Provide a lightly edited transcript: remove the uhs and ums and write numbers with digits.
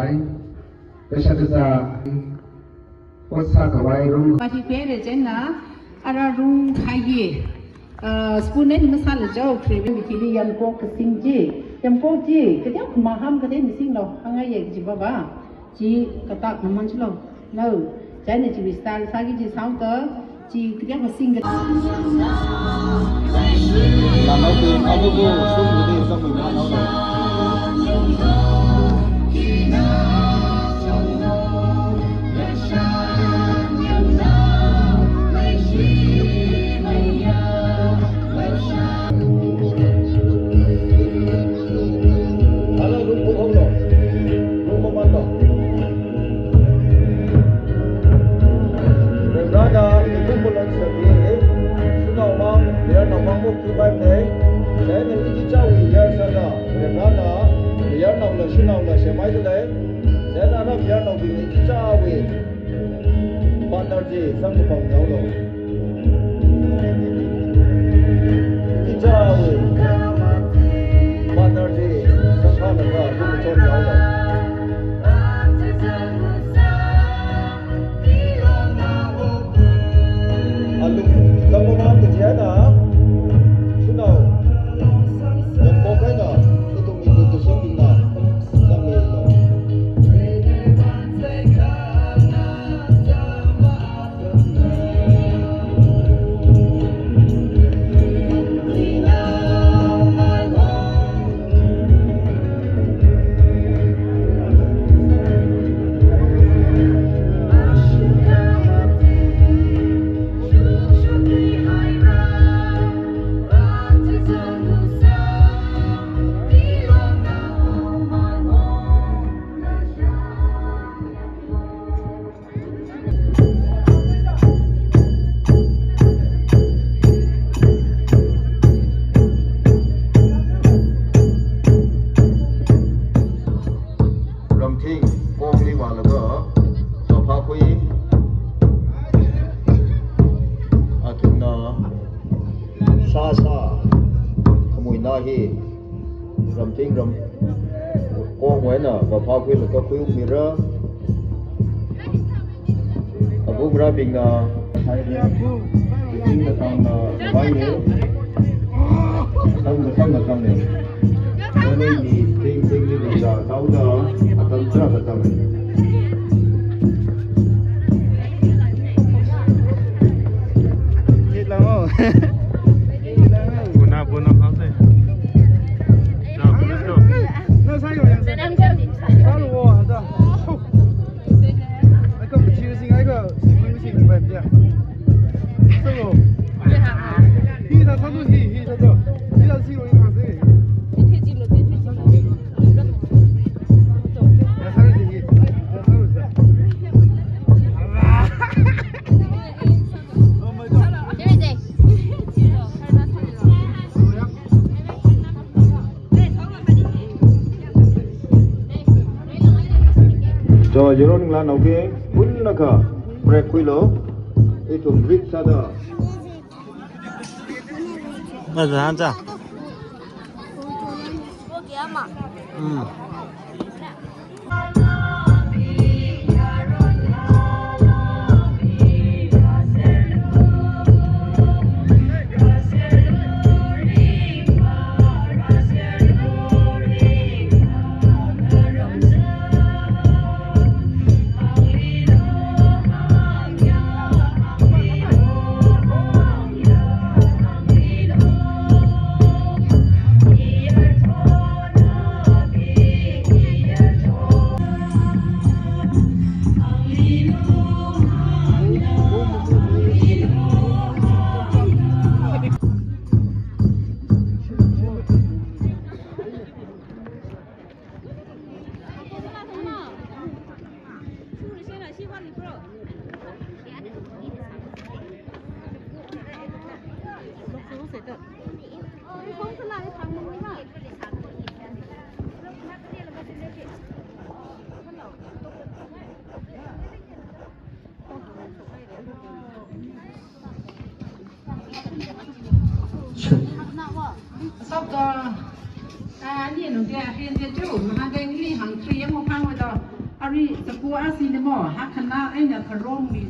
Kawai, Peshadza, Whatsa Kawai room. But he paid Jenna, Ara room Kaye, spoon and masala joke, with the young cock sing J. Yampo J, Kadak Maham Kaden sing of Hangay Jibaba, G. Katak Manchlo. No, Janet will start Sagi sound. Chị cứ nhắc mà xin cái làm nấu cơm ăn cơm xong rồi đi xong mình ăn nấu Bình hay đi chính là con vay nữa xong là con này cho nên thì tinh như bây giờ 6 giờ tầm rất là tầm chết lắm không buồn nào không thế nào let's go nó sai rồi sao rồi hả ta cái cái chỉ là cái 야, 저거. 히다 사도 히 사도. 히다 시로 이거지. 뒤태지로. 야, 사는 히. 야, 사는 자. 알아. 너무 좋아. 네네. 저 이런 라 나오게 분나가 브레이크로 itu break sada. Ada aja. sắp cho nhìn nó kia phiên kia chủ mà hai cái hàng kia một hàng rồi ริสกูอาซีเนมอฮักคณะไอ้เนี่ยคารองมี